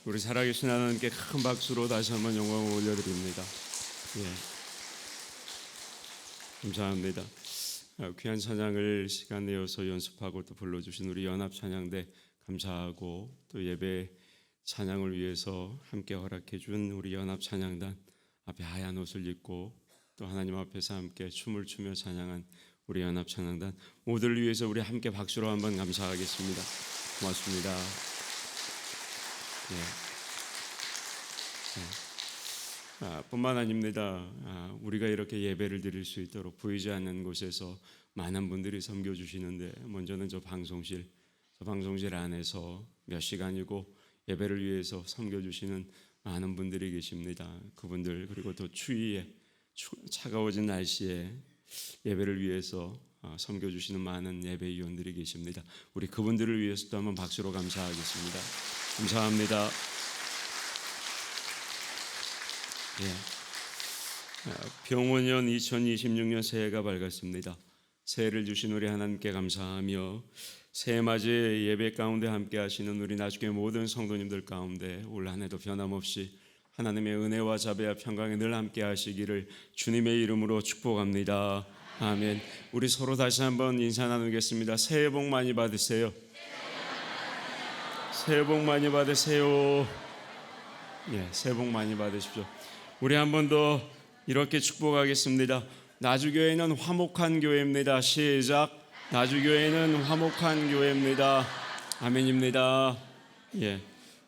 우리 살아계신 하나님께 큰 박수로 다시 한번 영광을 올려드립니다. 예, 감사합니다. 귀한 찬양을 시간 내어서 연습하고 또 불러주신 우리 연합 찬양대 감사하고, 또 예배 찬양을 위해서 함께 허락해 준 우리 연합 찬양단 앞에 하얀 옷을 입고 또 하나님 앞에서 함께 춤을 추며 찬양한 우리 연합 찬양단 모두를 위해서 우리 함께 박수로 한번 감사하겠습니다. 고맙습니다. 뿐만 아닙니다. 우리가 이렇게 예배를 드릴 수 있도록 보이지 않는 곳에서 많은 분들이 섬겨주시는데, 먼저는 저 방송실 안에서 몇 시간이고 예배를 위해서 섬겨주시는 많은 분들이 계십니다. 그분들, 그리고 또 추위에 차가워진 날씨에 예배를 위해서 섬겨주시는 많은 예배위원들이 계십니다. 우리 그분들을 위해서도 한번 박수로 감사하겠습니다. 감사합니다. 병원년 2026년 새해가 밝았습니다. 새해를 주신 우리 하나님께 감사하며, 새해 맞이 예배 가운데 함께 하시는 우리 나주교회 모든 성도님들 가운데 올 한 해도 변함없이 하나님의 은혜와 자비와 평강에 늘 함께 하시기를 주님의 이름으로 축복합니다. 아멘. 우리 서로 다시 한번 인사 나누겠습니다. 새해 복 많이 받으세요. 새해 복 많이 받으세요. 새해 복 많이 받으십시오. 우리 한 번 더 이렇게 축복하겠습니다. 나주교회는 화목한 교회입니다. 시작. 나주교회는 화목한 교회입니다. 아멘입니다.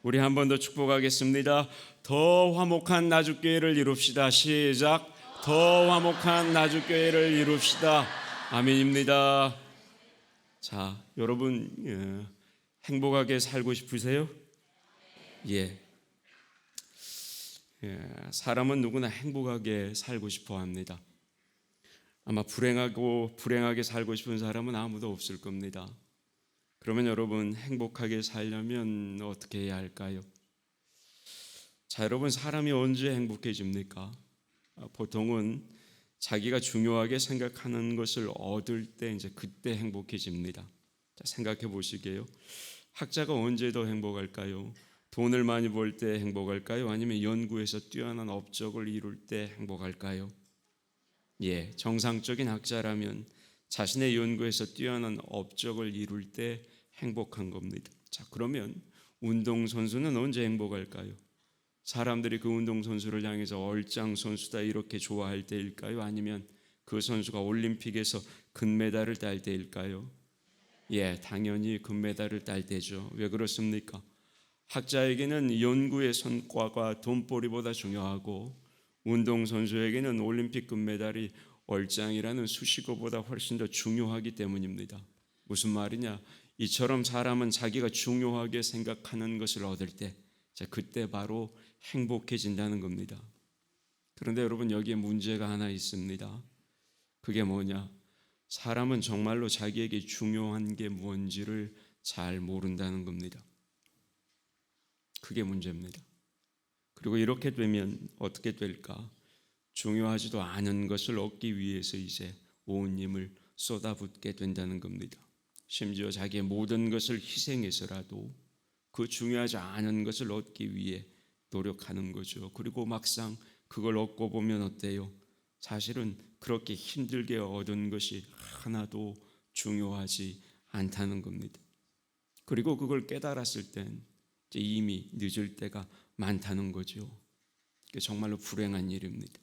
우리 한 번 더 축복하겠습니다. 더 화목한 나주교회를 이룹시다. 시작. 더 화목한 나주교회를 이룹시다. 아멘입니다. 자, 여러분 행복하게 살고 싶으세요? 사람은 누구나 행복하게 살고 싶어 합니다. 아마 불행하게 살고 싶은 사람은 아무도 없을 겁니다. 그러면 여러분, 행복하게 살려면 어떻게 해야 할까요? 자, 여러분, 사람이 언제 행복해집니까? 보통은 자기가 중요하게 생각하는 것을 얻을 때 그때 행복해집니다. 자, 생각해 보시게요. 학자가 언제 더 행복할까요? 돈을 많이 벌 때 행복할까요? 아니면 연구에서 뛰어난 업적을 이룰 때 행복할까요? 정상적인 학자라면 자신의 연구에서 뛰어난 업적을 이룰 때 행복한 겁니다. 자, 그러면 운동선수는 언제 행복할까요? 사람들이 그 운동선수를 향해서 얼짱 선수다 이렇게 좋아할 때일까요? 아니면 그 선수가 올림픽에서 금메달을 딸 때일까요? 당연히 금메달을 딸 때죠. 왜 그렇습니까? 학자에게는 연구의 성과가 돈벌이보다 중요하고, 운동선수에게는 올림픽 금메달이 얼짱이라는 수식어보다 훨씬 더 중요하기 때문입니다. 무슨 말이냐? 이처럼 사람은 자기가 중요하게 생각하는 것을 얻을 때, 그때 바로 행복해진다는 겁니다. 그런데 여러분, 여기에 문제가 하나 있습니다. 그게 뭐냐? 사람은 정말로 자기에게 중요한 게 뭔지를 잘 모른다는 겁니다. 그게 문제입니다. 그리고 이렇게 되면 어떻게 될까? 중요하지도 않은 것을 얻기 위해서 온 힘을 쏟아붓게 된다는 겁니다. 심지어 자기의 모든 것을 희생해서라도 그 중요하지 않은 것을 얻기 위해 노력하는 거죠. 그리고 막상 그걸 얻고 보면 어때요? 사실은 그렇게 힘들게 얻은 것이 하나도 중요하지 않다는 겁니다. 그리고 그걸 깨달았을 땐 이미 늦을 때가 많다는 거죠. 정말로 불행한 일입니다.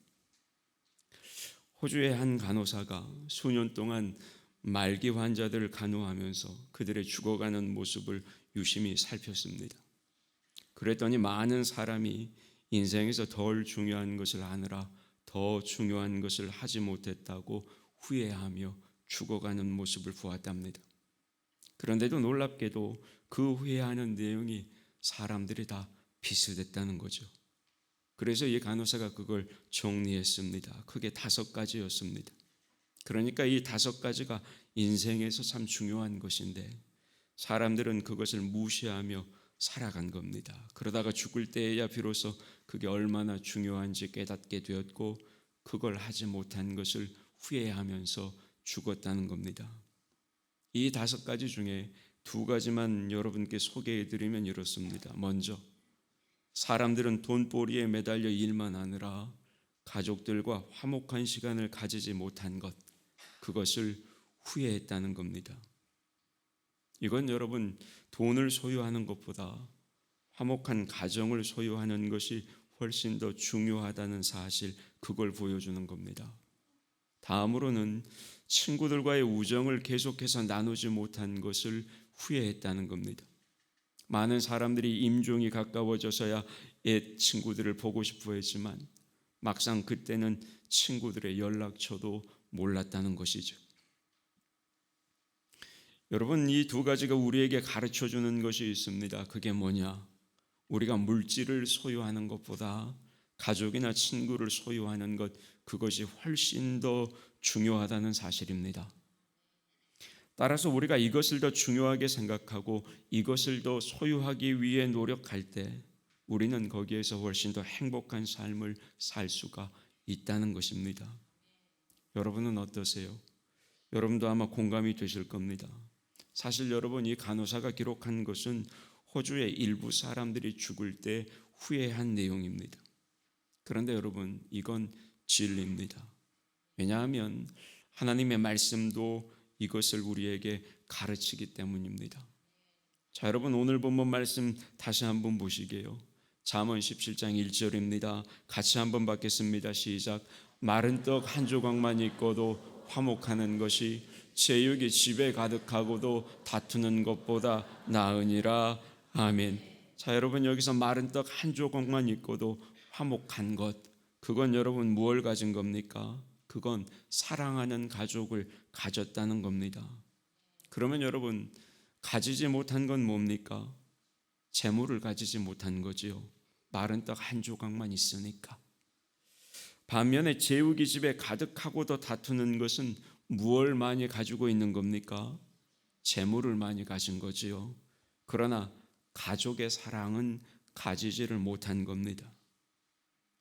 호주의 한 간호사가 수년 동안 말기 환자들을 간호하면서 그들의 죽어가는 모습을 유심히 살폈습니다. 그랬더니 많은 사람이 인생에서 덜 중요한 것을 하느라 더 중요한 것을 하지 못했다고 후회하며 죽어가는 모습을 보았답니다. 그런데도 놀랍게도 그 후회하는 내용이 사람들이 다 비슷했다는 거죠. 그래서 이 간호사가 그걸 정리했습니다. 크게 5가지였습니다. 그러니까 이 5가지가 인생에서 참 중요한 것인데 사람들은 그것을 무시하며 살아간 겁니다. 그러다가 죽을 때에야 비로소 그게 얼마나 중요한지 깨닫게 되었고, 그걸 하지 못한 것을 후회하면서 죽었다는 겁니다. 이 5가지 중에 2가지만 여러분께 소개해드리면 이렇습니다. 먼저, 사람들은 돈벌이에 매달려 일만 하느라 가족들과 화목한 시간을 가지지 못한 것, 그것을 후회했다는 겁니다. 이건 여러분, 돈을 소유하는 것보다 화목한 가정을 소유하는 것이 훨씬 더 중요하다는 사실, 그걸 보여주는 겁니다. 다음으로는 친구들과의 우정을 계속해서 나누지 못한 것을 후회했다는 겁니다. 많은 사람들이 임종이 가까워져서야 옛 친구들을 보고 싶어 했지만 막상 그때는 친구들의 연락처도 몰랐다는 것이죠. 여러분, 이 두 가지가 우리에게 가르쳐 주는 것이 있습니다. 그게 뭐냐? 우리가 물질을 소유하는 것보다 가족이나 친구를 소유하는 것, 그것이 훨씬 더 중요하다는 사실입니다. 따라서 우리가 이것을 더 중요하게 생각하고 이것을 더 소유하기 위해 노력할 때 우리는 거기에서 훨씬 더 행복한 삶을 살 수가 있다는 것입니다. 여러분은 어떠세요? 여러분도 아마 공감이 되실 겁니다. 사실 여러분, 이 간호사가 기록한 것은 호주의 일부 사람들이 죽을 때 후회한 내용입니다. 그런데 여러분, 이건 진리입니다. 왜냐하면 하나님의 말씀도 이것을 우리에게 가르치기 때문입니다. 자, 여러분, 오늘 본문 말씀 다시 한번 보시게요. 잠언 17장 1절입니다. 같이 한번 받겠습니다. 시작. 마른 떡 한 조각만 있고도 화목하는 것이 제육이 집에 가득하고도 다투는 것보다 나으니라. 아멘. 자, 여러분, 여기서 마른 떡 한 조각만 있고도 화목한 것, 그건 여러분 무엇을 가진 겁니까? 그건 사랑하는 가족을 가졌다는 겁니다. 그러면 여러분, 가지지 못한 건 뭡니까? 재물을 가지지 못한 거지요. 마른 떡 한 조각만 있으니까. 반면에 제육이 집에 가득하고도 다투는 것은 무엇을 많이 가지고 있는 겁니까? 재물을 많이 가진 거지요. 그러나 가족의 사랑은 가지지를 못한 겁니다.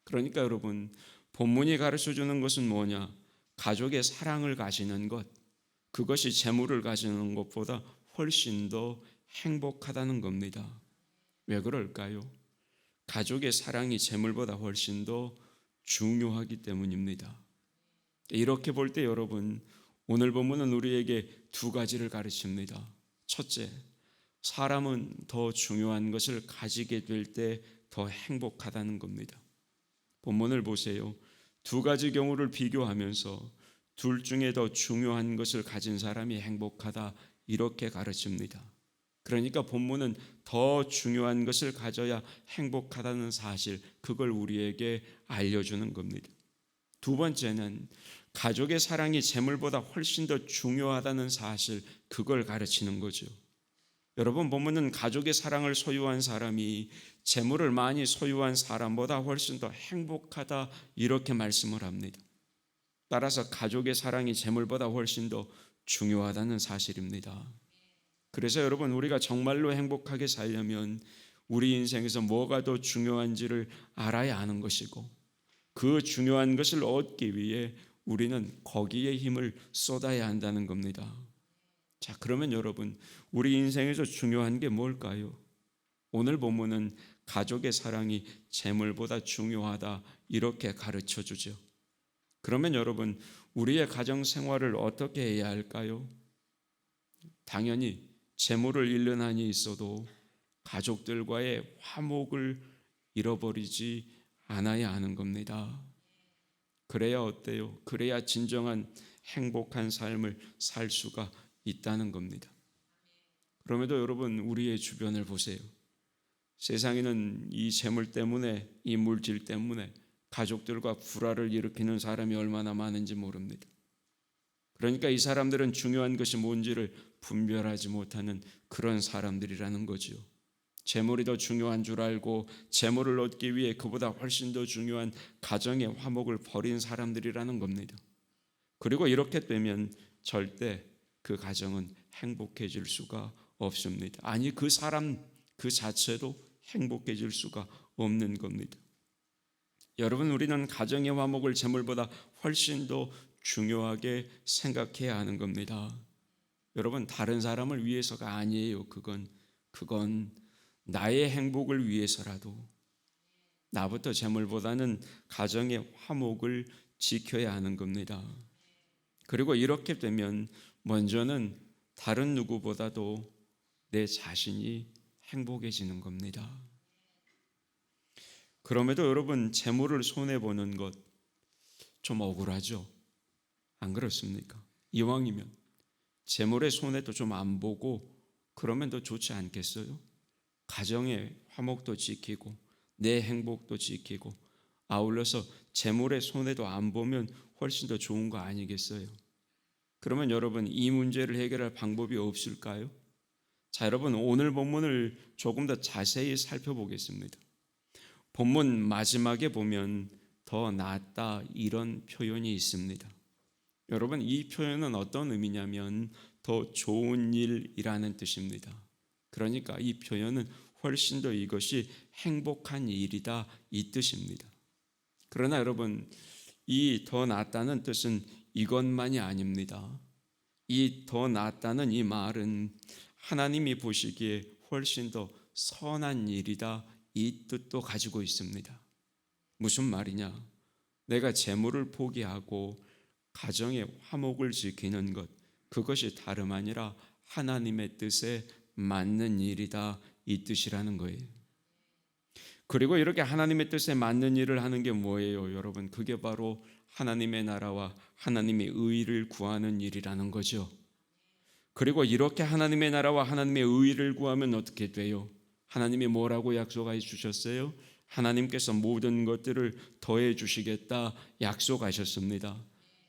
그러니까 여러분, 본문이 가르쳐주는 것은 뭐냐? 가족의 사랑을 가지는 것, 그것이 재물을 가지는 것보다 훨씬 더 행복하다는 겁니다. 왜 그럴까요? 가족의 사랑이 재물보다 훨씬 더 중요하기 때문입니다. 이렇게 볼 때 여러분, 오늘 본문은 우리에게 두 가지를 가르칩니다. 첫째, 사람은 더 중요한 것을 가지게 될 때 더 행복하다는 겁니다. 본문을 보세요. 두 가지 경우를 비교하면서 둘 중에 더 중요한 것을 가진 사람이 행복하다, 이렇게 가르칩니다. 그러니까 본문은 더 중요한 것을 가져야 행복하다는 사실, 그걸 우리에게 알려주는 겁니다. 두 번째는 가족의 사랑이 재물보다 훨씬 더 중요하다는 사실, 그걸 가르치는 거죠. 여러분, 본문은 가족의 사랑을 소유한 사람이 재물을 많이 소유한 사람보다 훨씬 더 행복하다, 이렇게 말씀을 합니다. 따라서 가족의 사랑이 재물보다 훨씬 더 중요하다는 사실입니다. 그래서 여러분, 우리가 정말로 행복하게 살려면 우리 인생에서 뭐가 더 중요한지를 알아야 하는 것이고, 그 중요한 것을 얻기 위해 우리는 거기에 힘을 쏟아야 한다는 겁니다. 자, 그러면 여러분, 우리 인생에서 중요한 게 뭘까요? 오늘 본문은 가족의 사랑이 재물보다 중요하다, 이렇게 가르쳐 주죠. 그러면 여러분, 우리의 가정 생활을 어떻게 해야 할까요? 당연히 재물을 잃는 한이 있어도 가족들과의 화목을 잃어버리지 않아야 하는 겁니다. 그래야 어때요? 그래야 진정한 행복한 삶을 살 수가 있다는 겁니다. 그럼에도 여러분, 우리의 주변을 보세요. 세상에는 이 재물 때문에, 이 물질 때문에 가족들과 불화를 일으키는 사람이 얼마나 많은지 모릅니다. 그러니까 이 사람들은 중요한 것이 뭔지를 분별하지 못하는 그런 사람들이라는 거지요. 재물이 더 중요한 줄 알고 재물을 얻기 위해 그보다 훨씬 더 중요한 가정의 화목을 버린 사람들이라는 겁니다. 그리고 이렇게 되면 절대 그 가정은 행복해질 수가 없습니다. 아니, 그 사람 그 자체도 행복해질 수가 없는 겁니다. 여러분, 우리는 가정의 화목을 재물보다 훨씬 더 중요하게 생각해야 하는 겁니다. 여러분, 다른 사람을 위해서가 아니에요. 그건 나의 행복을 위해서라도, 나부터 재물보다는 가정의 화목을 지켜야 하는 겁니다. 그리고 이렇게 되면 먼저는 다른 누구보다도 내 자신이 행복해지는 겁니다. 그럼에도 여러분, 재물을 손해보는 것 좀 억울하죠? 안 그렇습니까? 이왕이면 재물의 손해도 좀 안 보고 그러면 더 좋지 않겠어요? 가정의 화목도 지키고 내 행복도 지키고 아울러서 재물의 손해도 안 보면 훨씬 더 좋은 거 아니겠어요? 그러면 여러분, 이 문제를 해결할 방법이 없을까요? 자, 여러분, 오늘 본문을 조금 더 자세히 살펴보겠습니다. 본문 마지막에 보면 더 낫다 이런 표현이 있습니다. 여러분, 이 표현은 어떤 의미냐면 더 좋은 일이라는 뜻입니다. 그러니까 이 표현은 훨씬 더 이것이 행복한 일이다 이 뜻입니다. 그러나 여러분, 이 더 낫다는 뜻은 이것만이 아닙니다. 이 더 낫다는 이 말은 하나님이 보시기에 훨씬 더 선한 일이다 이 뜻도 가지고 있습니다. 무슨 말이냐? 내가 재물을 포기하고 가정의 화목을 지키는 것, 그것이 다름 아니라 하나님의 뜻에 맞는 일이다 이 뜻이라는 거예요. 그리고 이렇게 하나님의 뜻에 맞는 일을 하는 게 뭐예요, 여러분? 그게 바로 하나님의 나라와 하나님의 의를 구하는 일이라는 거죠. 그리고 이렇게 하나님의 나라와 하나님의 의를 구하면 어떻게 돼요? 하나님이 뭐라고 약속해 주셨어요? 하나님께서 모든 것들을 더해 주시겠다 약속하셨습니다.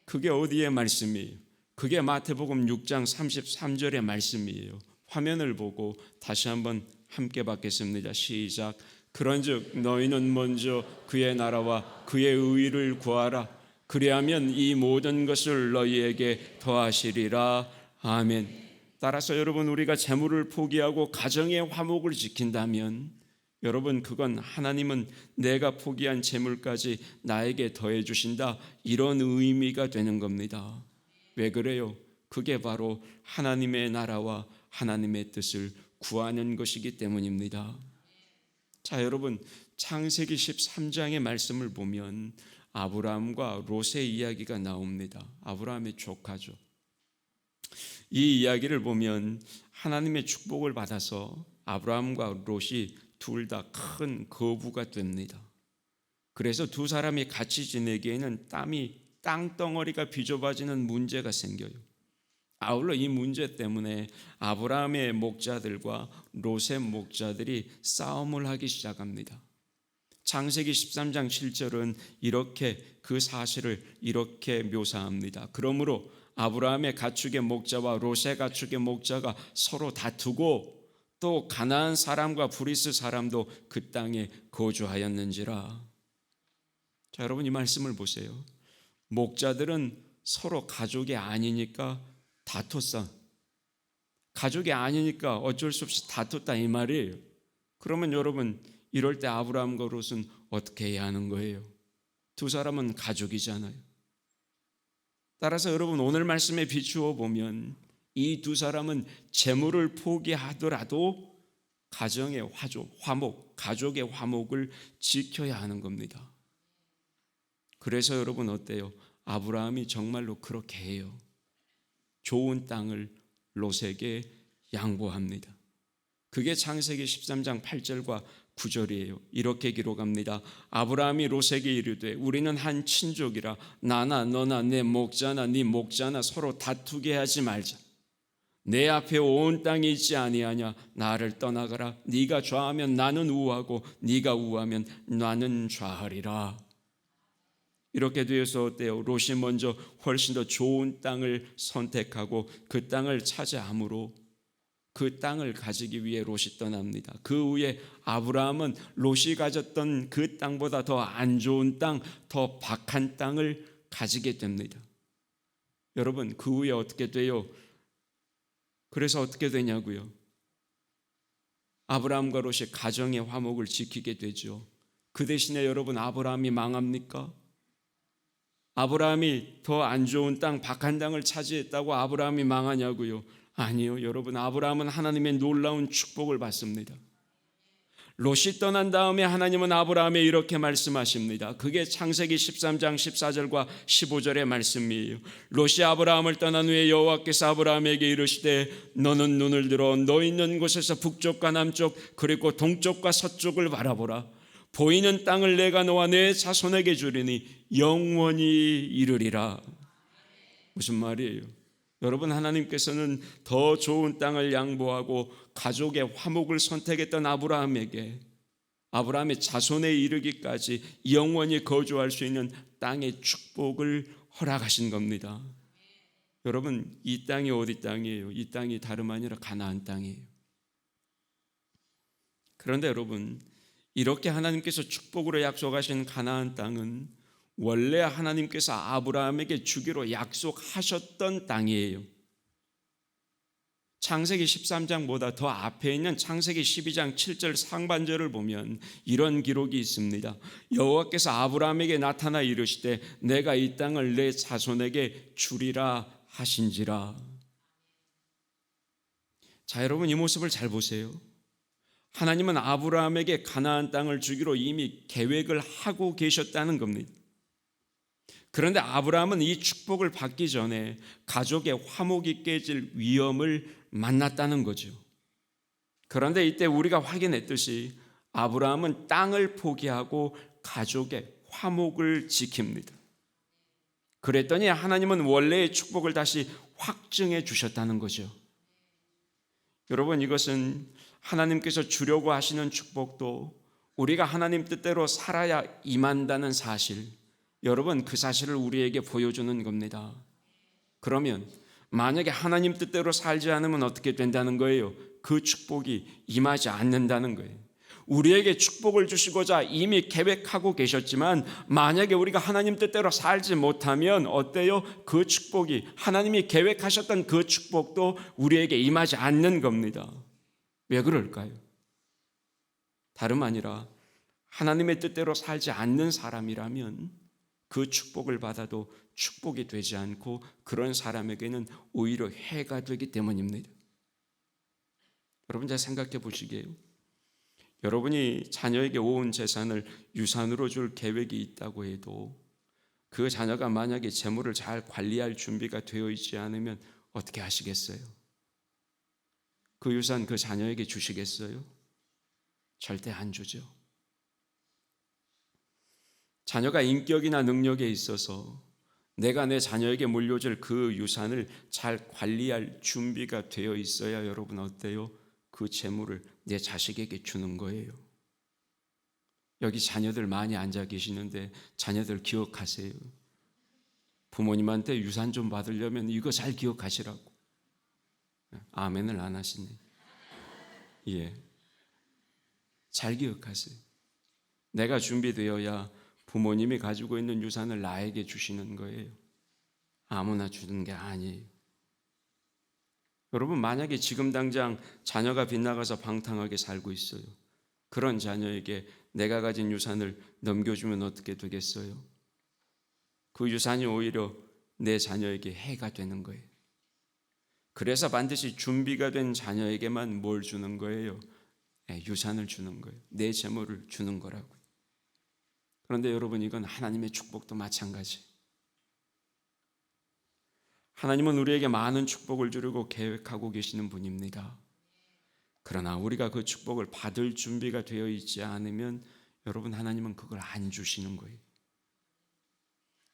그게 어디의 말씀이에요? 그게 마태복음 6장 33절의 말씀이에요. 화면을 보고 다시 한번 함께 받겠습니다. 시작. 그런즉 너희는 먼저 그의 나라와 그의 의를 구하라. 그리하면 이 모든 것을 너희에게 더하시리라. 아멘. 따라서 여러분, 우리가 재물을 포기하고 가정의 화목을 지킨다면 여러분, 그건 하나님은 내가 포기한 재물까지 나에게 더해 주신다 이런 의미가 되는 겁니다. 왜 그래요? 그게 바로 하나님의 나라와 하나님의 뜻을 구하는 것이기 때문입니다. 자, 여러분, 창세기 13장의 말씀을 보면 아브라함과 롯의 이야기가 나옵니다. 아브라함의 조카죠. 이 이야기를 보면 하나님의 축복을 받아서 아브라함과 롯이 둘 다 큰 거부가 됩니다. 그래서 두 사람이 같이 지내기에는 땅덩어리가 비좁아지는 문제가 생겨요. 아울러 이 문제 때문에 아브라함의 목자들과 롯의 목자들이 싸움을 하기 시작합니다. 창세기 13장 7절은 이렇게 그 사실을 이렇게 묘사합니다. 그러므로 아브라함의 가축의 목자와 롯의 가축의 목자가 서로 다투고 또 가나안 사람과 브리스 사람도 그 땅에 거주하였는지라. 자, 여러분, 이 말씀을 보세요. 목자들은 서로 가족이 아니니까 다퉜어. 가족이 아니니까 어쩔 수 없이 다퉜다 이 말이에요. 그러면 여러분, 이럴 때 아브라함과 롯은 어떻게 해야 하는 거예요? 두 사람은 가족이잖아요. 따라서 여러분, 오늘 말씀에 비추어 보면 이 두 사람은 재물을 포기하더라도 가정의 화목, 가족의 화목을 지켜야 하는 겁니다. 그래서 여러분 어때요? 아브라함이 정말로 그렇게 해요. 좋은 땅을 롯에게 양보합니다. 그게 창세기 13장 8절과 9절이에요. 이렇게 기록합니다. 아브라함이 롯에게 이르되 우리는 한 친족이라 나나 너나 내 목자나 네 목자나 서로 다투게 하지 말자. 내 앞에 온 땅이 있지 아니하냐. 나를 떠나가라. 네가 좌하면 나는 우하고 네가 우하면 나는 좌하리라. 이렇게 되어서 어때요? 롯이 먼저 훨씬 더 좋은 땅을 선택하고 그 땅을 차지함으로 그 땅을 가지기 위해 롯이 떠납니다. 그 후에 아브라함은 롯이 가졌던 그 땅보다 더 안 좋은 땅, 더 박한 땅을 가지게 됩니다. 여러분, 그 후에 어떻게 돼요? 그래서 어떻게 되냐고요? 아브라함과 롯이 가정의 화목을 지키게 되죠. 그 대신에 여러분, 아브라함이 망합니까? 아브라함이 더 안 좋은 땅, 박한 땅을 차지했다고 아브라함이 망하냐고요? 아니요, 여러분. 아브라함은 하나님의 놀라운 축복을 받습니다. 롯이 떠난 다음에 하나님은 아브라함에 이렇게 말씀하십니다. 그게 창세기 13장 14절과 15절의 말씀이에요. 롯이 아브라함을 떠난 후에 여호와께서 아브라함에게 이르시되 너는 눈을 들어 너 있는 곳에서 북쪽과 남쪽 그리고 동쪽과 서쪽을 바라보라. 보이는 땅을 내가 너와 내 자손에게 주리니 영원히 이르리라. 무슨 말이에요? 여러분, 하나님께서는 더 좋은 땅을 양보하고 가족의 화목을 선택했던 아브라함에게 아브라함의 자손에 이르기까지 영원히 거주할 수 있는 땅의 축복을 허락하신 겁니다. 여러분, 이 땅이 어디 땅이에요? 이 땅이 다름 아니라 가나안 땅이에요. 그런데 여러분, 이렇게 하나님께서 축복으로 약속하신 가나안 땅은 원래 하나님께서 아브라함에게 주기로 약속하셨던 땅이에요. 창세기 13장보다 더 앞에 있는 창세기 12장 7절 상반절을 보면 이런 기록이 있습니다. 여호와께서 아브라함에게 나타나 이르시되 내가 이 땅을 내 자손에게 주리라 하신지라. 자, 여러분, 이 모습을 잘 보세요. 하나님은 아브라함에게 가나안 땅을 주기로 이미 계획을 하고 계셨다는 겁니다. 그런데 아브라함은 이 축복을 받기 전에 가족의 화목이 깨질 위험을 만났다는 거죠. 그런데 이때 우리가 확인했듯이 아브라함은 땅을 포기하고 가족의 화목을 지킵니다. 그랬더니 하나님은 원래의 축복을 다시 확증해 주셨다는 거죠. 여러분, 이것은 하나님께서 주려고 하시는 축복도 우리가 하나님 뜻대로 살아야 임한다는 사실, 여러분, 그 사실을 우리에게 보여주는 겁니다. 그러면 만약에 하나님 뜻대로 살지 않으면 어떻게 된다는 거예요? 그 축복이 임하지 않는다는 거예요. 우리에게 축복을 주시고자 이미 계획하고 계셨지만 만약에 우리가 하나님 뜻대로 살지 못하면 어때요? 그 축복이, 하나님이 계획하셨던 그 축복도 우리에게 임하지 않는 겁니다. 왜 그럴까요? 다름 아니라 하나님의 뜻대로 살지 않는 사람이라면 그 축복을 받아도 축복이 되지 않고 그런 사람에게는 오히려 해가 되기 때문입니다. 여러분, 잘 생각해 보시게요. 여러분이 자녀에게 온 재산을 유산으로 줄 계획이 있다고 해도 그 자녀가 만약에 재물을 잘 관리할 준비가 되어 있지 않으면 어떻게 하시겠어요? 그 유산 그 자녀에게 주시겠어요? 절대 안 주죠. 자녀가 인격이나 능력에 있어서 내가 내 자녀에게 물려줄 그 유산을 잘 관리할 준비가 되어 있어야 여러분 어때요? 그 재물을 내 자식에게 주는 거예요. 여기 자녀들 많이 앉아 계시는데 자녀들 기억하세요. 부모님한테 유산 좀 받으려면 이거 잘 기억하시라고. 아멘을 안 하시네. 예, 잘 기억하세요. 내가 준비되어야 부모님이 가지고 있는 유산을 나에게 주시는 거예요. 아무나 주는 게 아니에요. 여러분, 만약에 지금 당장 자녀가 빗나가서 방탕하게 살고 있어요. 그런 자녀에게 내가 가진 유산을 넘겨주면 어떻게 되겠어요? 그 유산이 오히려 내 자녀에게 해가 되는 거예요. 그래서 반드시 준비가 된 자녀에게만 뭘 주는 거예요? 유산을 주는 거예요. 내 재물을 주는 거라고요. 그런데 여러분, 이건 하나님의 축복도 마찬가지. 하나님은 우리에게 많은 축복을 주려고 계획하고 계시는 분입니다. 그러나 우리가 그 축복을 받을 준비가 되어 있지 않으면 여러분, 하나님은 그걸 안 주시는 거예요.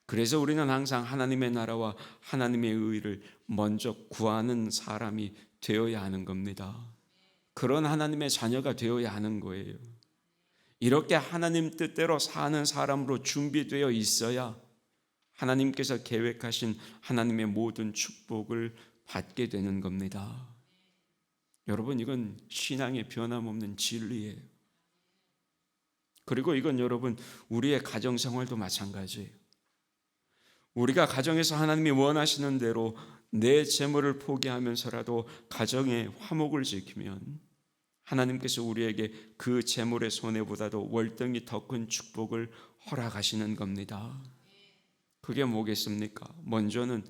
그래서 우리는 항상 하나님의 나라와 하나님의 의를 먼저 구하는 사람이 되어야 하는 겁니다. 그런 하나님의 자녀가 되어야 하는 거예요. 이렇게 하나님 뜻대로 사는 사람으로 준비되어 있어야 하나님께서 계획하신 하나님의 모든 축복을 받게 되는 겁니다. 여러분, 이건 신앙의 변함없는 진리예요. 그리고 이건 여러분, 우리의 가정생활도 마찬가지예요. 우리가 가정에서 하나님이 원하시는 대로 내 재물을 포기하면서라도 가정의 화목을 지키면 하나님께서 우리에게 그 재물의 손해보다도 월등히 더 큰 축복을 허락하시는 겁니다. 그게 뭐겠습니까? 먼저는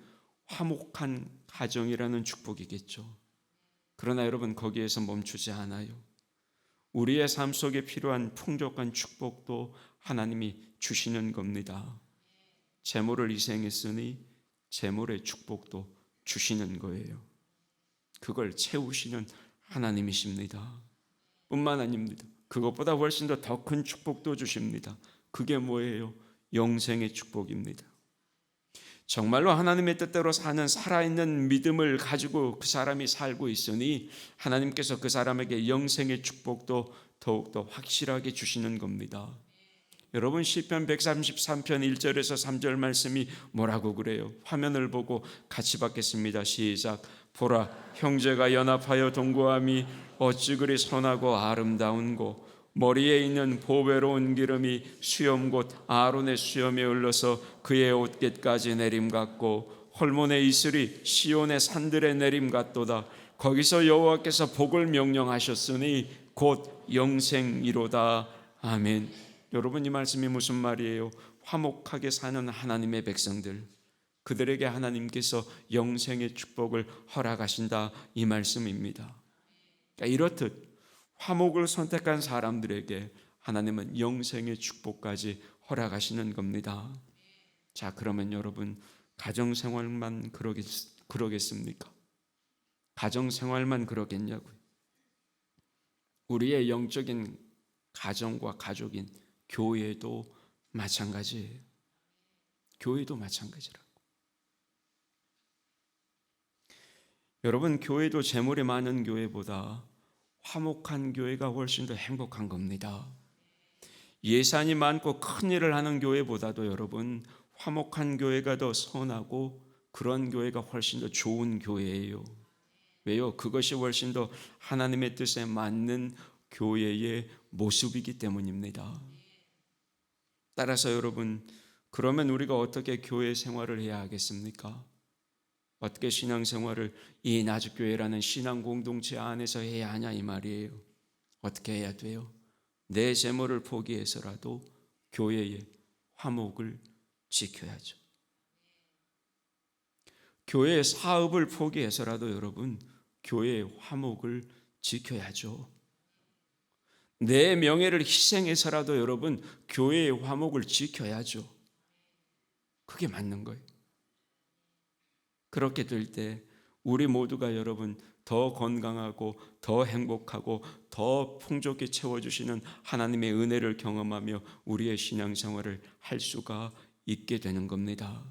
화목한 가정이라는 축복이겠죠. 그러나 여러분, 거기에서 멈추지 않아요. 우리의 삶 속에 필요한 풍족한 축복도 하나님이 주시는 겁니다. 재물을 희생했으니 재물의 축복도 주시는 거예요. 그걸 채우시는 하나님이십니다. 뿐만 아닙니다. 그것보다 훨씬 더 큰 축복도 주십니다. 그게 뭐예요? 영생의 축복입니다. 정말로 하나님의 뜻대로 사는 살아있는 믿음을 가지고 그 사람이 살고 있으니 하나님께서 그 사람에게 영생의 축복도 더욱더 확실하게 주시는 겁니다. 여러분, 시편 133편 1절에서 3절 말씀이 뭐라고 그래요? 화면을 보고 같이 받겠습니다. 시작. 보라, 형제가 연합하여 동거함이 어찌 그리 선하고 아름다운고, 머리에 있는 보배로운 기름이 수염 곧 아론의 수염에 흘러서 그의 옷깃까지 내림 같고, 헐몬의 이슬이 시온의 산들에 내림 같도다. 거기서 여호와께서 복을 명령하셨으니 곧 영생이로다. 아멘. 여러분, 이 말씀이 무슨 말이에요? 화목하게 사는 하나님의 백성들, 그들에게 하나님께서 영생의 축복을 허락하신다, 이 말씀입니다. 그러니까 이렇듯 화목을 선택한 사람들에게 하나님은 영생의 축복까지 허락하시는 겁니다. 자, 그러면 여러분, 가정생활만 그러겠습니까? 가정생활만 그러겠냐고요? 우리의 영적인 가정과 가족인 교회도 마찬가지예요. 교회도 마찬가지라고. 여러분, 교회도 재물이 많은 교회보다 화목한 교회가 훨씬 더 행복한 겁니다. 예산이 많고 큰 일을 하는 교회보다도 여러분, 화목한 교회가 더 선하고 그런 교회가 훨씬 더 좋은 교회예요. 왜요? 그것이 훨씬 더 하나님의 뜻에 맞는 교회의 모습이기 때문입니다. 따라서 여러분, 그러면 우리가 어떻게 교회 생활을 해야 하겠습니까? 어떻게 신앙생활을 이 나주교회라는 신앙 공동체 안에서 해야 하냐, 이 말이에요. 어떻게 해야 돼요? 내 재물을 포기해서라도 교회의 화목을 지켜야죠. 교회의 사업을 포기해서라도 여러분, 교회의 화목을 지켜야죠. 내 명예를 희생해서라도 여러분, 교회의 화목을 지켜야죠. 그게 맞는 거예요. 그렇게 될 때 우리 모두가 여러분 더 건강하고 더 행복하고 더 풍족히 채워주시는 하나님의 은혜를 경험하며 우리의 신앙생활을 할 수가 있게 되는 겁니다.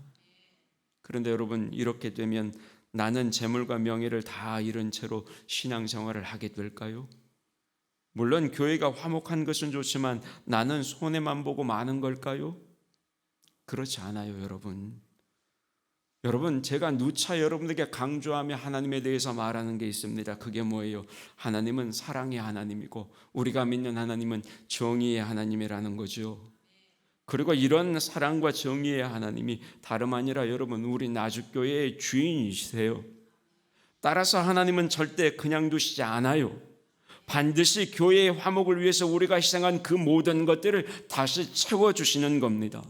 그런데 여러분, 이렇게 되면 나는 재물과 명예를 다 잃은 채로 신앙생활을 하게 될까요? 물론 교회가 화목한 것은 좋지만 나는 손해만 보고 마는 걸까요? 그렇지 않아요, 여러분. 여러분, 제가 누차 여러분들에게 강조하며 하나님에 대해서 말하는 게 있습니다. 그게 뭐예요? 하나님은 사랑의 하나님이고 우리가 믿는 하나님은 정의의 하나님이라는 거죠. 그리고 이런 사랑과 정의의 하나님이 다름 아니라 여러분, 우리 나주교회의 주인이시세요. 따라서 하나님은 절대 그냥 두시지 않아요. 반드시 교회의 화목을 위해서 우리가 희생한 그 모든 것들을 다시 채워주시는 겁니다.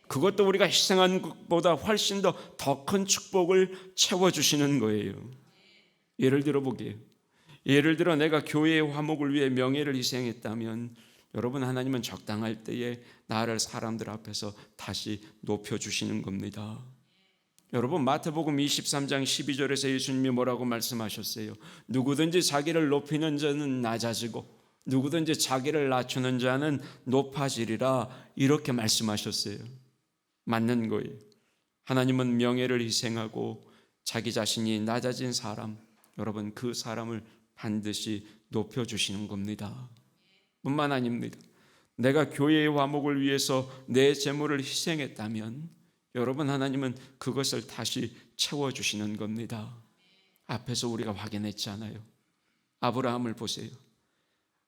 그것도 우리가 희생한 것보다 훨씬 더 큰 축복을 채워주시는 거예요. 예를 들어 보게요. 예를 들어 내가 교회의 화목을 위해 명예를 희생했다면 여러분, 하나님은 적당할 때에 나를 사람들 앞에서 다시 높여주시는 겁니다. 여러분, 마태복음 23장 12절에서 예수님이 뭐라고 말씀하셨어요? 누구든지 자기를 높이는 자는 낮아지고 누구든지 자기를 낮추는 자는 높아지리라, 이렇게 말씀하셨어요. 맞는 거예요. 하나님은 명예를 희생하고 자기 자신이 낮아진 사람, 여러분, 그 사람을 반드시 높여주시는 겁니다. 뿐만 아닙니다. 내가 교회의 화목을 위해서 내 재물을 희생했다면 여러분, 하나님은 그것을 다시 채워주시는 겁니다. 앞에서 우리가 확인했잖아요. 아브라함을 보세요.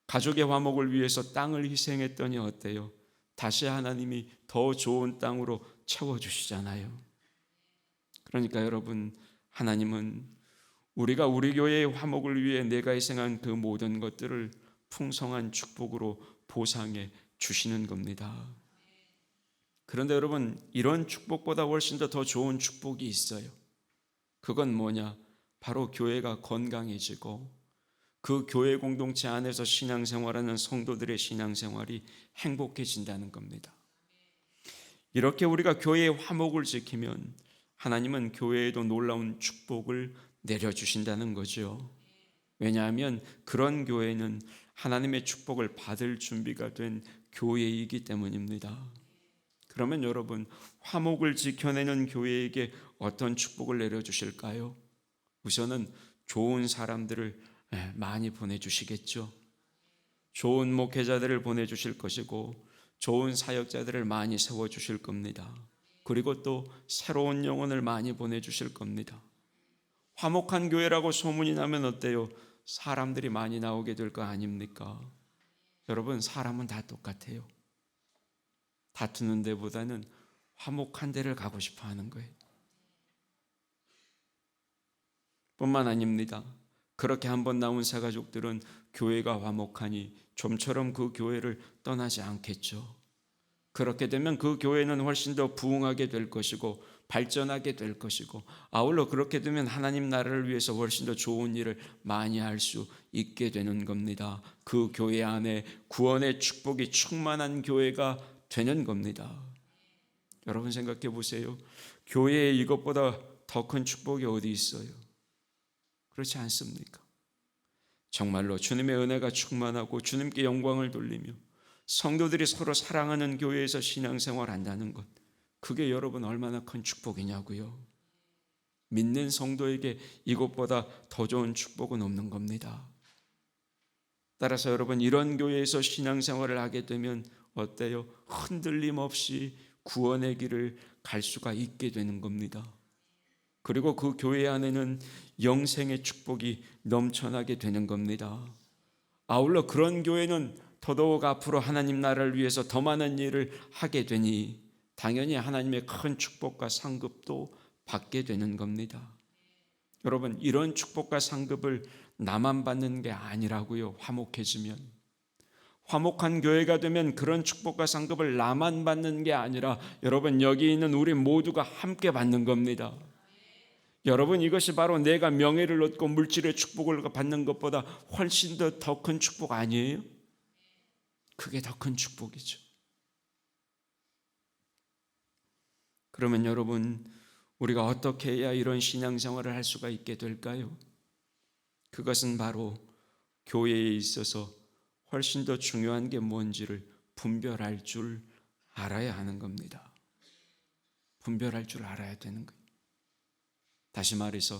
가족의 화목을 위해서 땅을 희생했더니 어때요? 다시 하나님이 더 좋은 땅으로 채워주시잖아요. 그러니까 여러분, 하나님은 우리가 우리 교회의 화목을 위해 내가 희생한 그 모든 것들을 풍성한 축복으로 보상해 주시는 겁니다. 그런데 여러분, 이런 축복보다 훨씬 더 좋은 축복이 있어요. 그건 뭐냐? 바로 교회가 건강해지고 그 교회 공동체 안에서 신앙생활하는 성도들의 신앙생활이 행복해진다는 겁니다. 이렇게 우리가 교회의 화목을 지키면 하나님은 교회에도 놀라운 축복을 내려주신다는 거죠. 왜냐하면 그런 교회는 하나님의 축복을 받을 준비가 된 교회이기 때문입니다. 그러면 여러분, 화목을 지켜내는 교회에게 어떤 축복을 내려주실까요? 우선은 좋은 사람들을 많이 보내주시겠죠. 좋은 목회자들을 보내주실 것이고 좋은 사역자들을 많이 세워주실 겁니다. 그리고 또 새로운 영혼을 많이 보내주실 겁니다. 화목한 교회라고 소문이 나면 어때요? 사람들이 많이 나오게 될 거 아닙니까? 여러분, 사람은 다 똑같아요. 다투는 데보다는 화목한 데를 가고 싶어 하는 거예요. 뿐만 아닙니다. 그렇게 한번 나온 새가족들은 교회가 화목하니 좀처럼 그 교회를 떠나지 않겠죠. 그렇게 되면 그 교회는 훨씬 더 부흥하게 될 것이고 발전하게 될 것이고, 아울러 그렇게 되면 하나님 나라를 위해서 훨씬 더 좋은 일을 많이 할 수 있게 되는 겁니다. 그 교회 안에 구원의 축복이 충만한 교회가 되는 겁니다. 여러분 생각해 보세요. 교회에 이것보다 더 큰 축복이 어디 있어요? 그렇지 않습니까? 정말로 주님의 은혜가 충만하고 주님께 영광을 돌리며 성도들이 서로 사랑하는 교회에서 신앙생활 한다는 것, 그게 여러분 얼마나 큰 축복이냐고요. 믿는 성도에게 이것보다 더 좋은 축복은 없는 겁니다. 따라서 여러분, 이런 교회에서 신앙생활을 하게 되면 어때요? 흔들림 없이 구원의 길을 갈 수가 있게 되는 겁니다. 그리고 그 교회 안에는 영생의 축복이 넘쳐나게 되는 겁니다. 아울러 그런 교회는 더더욱 앞으로 하나님 나라를 위해서 더 많은 일을 하게 되니 당연히 하나님의 큰 축복과 상급도 받게 되는 겁니다. 여러분, 이런 축복과 상급을 나만 받는 게 아니라고요. 화목해지면, 화목한 교회가 되면 그런 축복과 상급을 나만 받는 게 아니라 여러분, 여기 있는 우리 모두가 함께 받는 겁니다. 여러분, 이것이 바로 내가 명예를 얻고 물질의 축복을 받는 것보다 훨씬 더 큰 축복 아니에요? 그게 더 큰 축복이죠. 그러면 여러분, 우리가 어떻게 해야 이런 신앙생활을 할 수가 있게 될까요? 그것은 바로 교회에 있어서 훨씬 더 중요한 게 뭔지를 분별할 줄 알아야 하는 겁니다. 분별할 줄 알아야 되는 거예요. 다시 말해서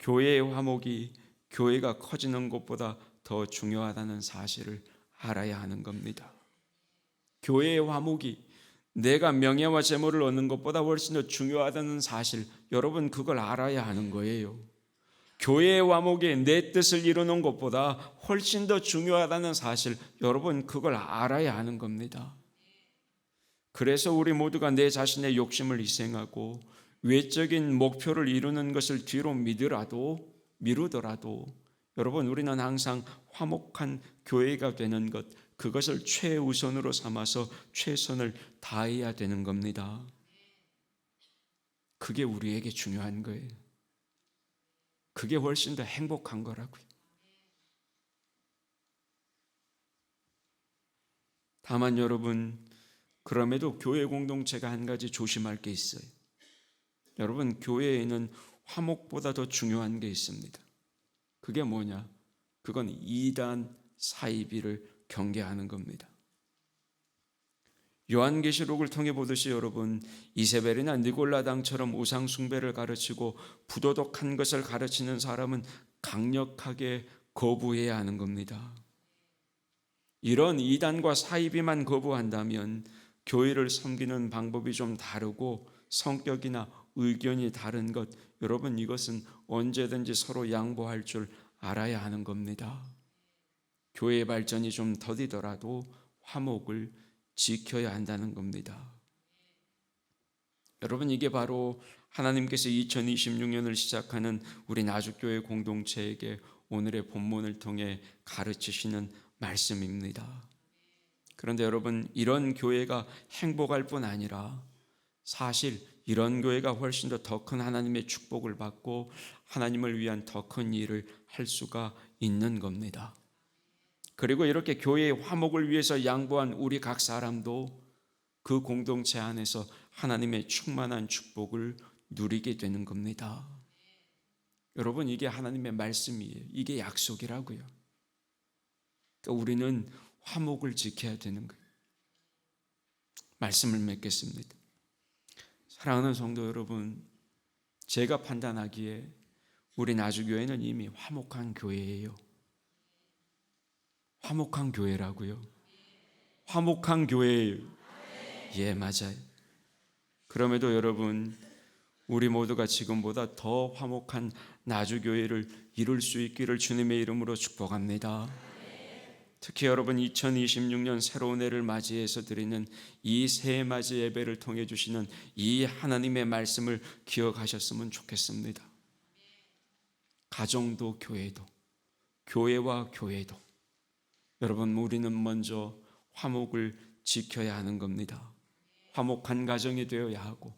교회의 화목이 교회가 커지는 것보다 더 중요하다는 사실을 알아야 하는 겁니다. 교회의 화목이 내가 명예와 재물을 얻는 것보다 훨씬 더 중요하다는 사실, 여러분 그걸 알아야 하는 거예요. 교회의 화목이 내 뜻을 이루는 것보다 훨씬 더 중요하다는 사실, 여러분 그걸 알아야 하는 겁니다. 그래서 우리 모두가 내 자신의 욕심을 희생하고 외적인 목표를 이루는 것을 뒤로 미루더라도 여러분, 우리는 항상 화목한 교회가 되는 것, 그것을 최우선으로 삼아서 최선을 다해야 되는 겁니다. 그게 우리에게 중요한 거예요. 그게 훨씬 더 행복한 거라고요. 다만 여러분, 그럼에도 교회 공동체가 한 가지 조심할 게 있어요. 여러분, 교회에는 화목보다 더 중요한 게 있습니다. 그게 뭐냐? 그건 이단 사이비를 경계하는 겁니다. 요한계시록을 통해 보듯이 여러분, 이세벨이나 니골라당처럼 우상 숭배를 가르치고 부도덕한 것을 가르치는 사람은 강력하게 거부해야 하는 겁니다. 이런 이단과 사이비만 거부한다면 교회를 섬기는 방법이 좀 다르고 성격이나 의견이 다른 것, 여러분 이것은 언제든지 서로 양보할 줄 알아야 하는 겁니다. 교회의 발전이 좀 더디더라도 화목을 지켜야 한다는 겁니다. 여러분, 이게 바로 하나님께서 2026년을 시작하는 우리 나주교회 공동체에게 오늘의 본문을 통해 가르치시는 말씀입니다. 그런데 여러분, 이런 교회가 행복할 뿐 아니라 사실 이런 교회가 훨씬 더 큰 하나님의 축복을 받고 하나님을 위한 더 큰 일을 할 수가 있는 겁니다. 그리고 이렇게 교회의 화목을 위해서 양보한 우리 각 사람도 그 공동체 안에서 하나님의 충만한 축복을 누리게 되는 겁니다. 여러분, 이게 하나님의 말씀이에요. 이게 약속이라고요. 그러니까 우리는 화목을 지켜야 되는 거예요. 말씀을 맺겠습니다. 사랑하는 성도 여러분, 제가 판단하기에 우리 나주교회는 이미 화목한 교회예요. 화목한 교회라고요. 화목한 교회예요. 예, 맞아요. 그럼에도 여러분, 우리 모두가 지금보다 더 화목한 나주교회를 이룰 수 있기를 주님의 이름으로 축복합니다. 특히 여러분, 2026년 새로운 해를 맞이해서 드리는 이 새해 맞이 예배를 통해 주시는 이 하나님의 말씀을 기억하셨으면 좋겠습니다. 가정도 교회도, 교회와 교회도, 여러분, 우리는 먼저 화목을 지켜야 하는 겁니다. 화목한 가정이 되어야 하고,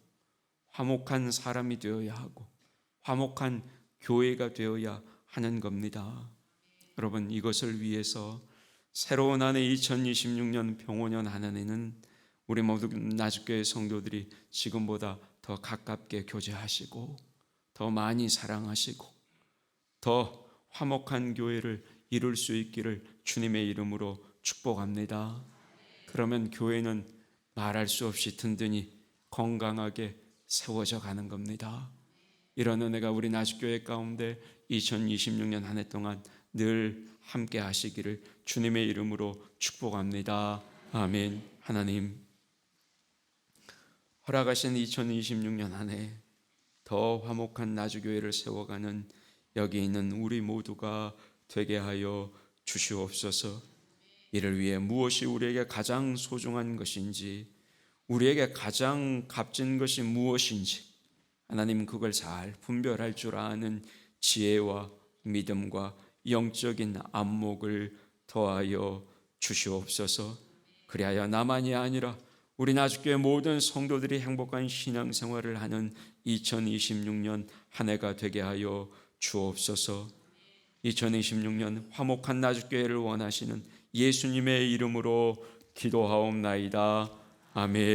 화목한 사람이 되어야 하고, 화목한 교회가 되어야 하는 겁니다. 여러분, 이것을 위해서 새로운 한 해 2026년 병원년 한 해는 우리 모두 나주교회 성도들이 지금보다 더 가깝게 교제하시고, 더 많이 사랑하시고, 더 화목한 교회를 이룰 수 있기를 주님의 이름으로 축복합니다. 그러면 교회는 말할 수 없이 든든히 건강하게 세워져 가는 겁니다. 이런 은혜가 우리 나주교회 가운데 2026년 한 해 동안 늘 함께 하시기를 주님의 이름으로 축복합니다. 아멘. 하나님, 허락하신 2026년 한 해 더 화목한 나주교회를 세워가는 여기 있는 우리 모두가 되게 하여 주시옵소서. 이를 위해 무엇이 우리에게 가장 소중한 것인지, 우리에게 가장 값진 것이 무엇인지 하나님 그걸 잘 분별할 줄 아는 지혜와 믿음과 영적인 안목을 더하여 주시옵소서. 그리하여 나만이 아니라 우리 나주교회 모든 성도들이 행복한 신앙생활을 하는 2026년 한 해가 되게 하여 주옵소서. 2026년 화목한 나주교회를 원하시는 예수님의 이름으로 기도하옵나이다. 아멘.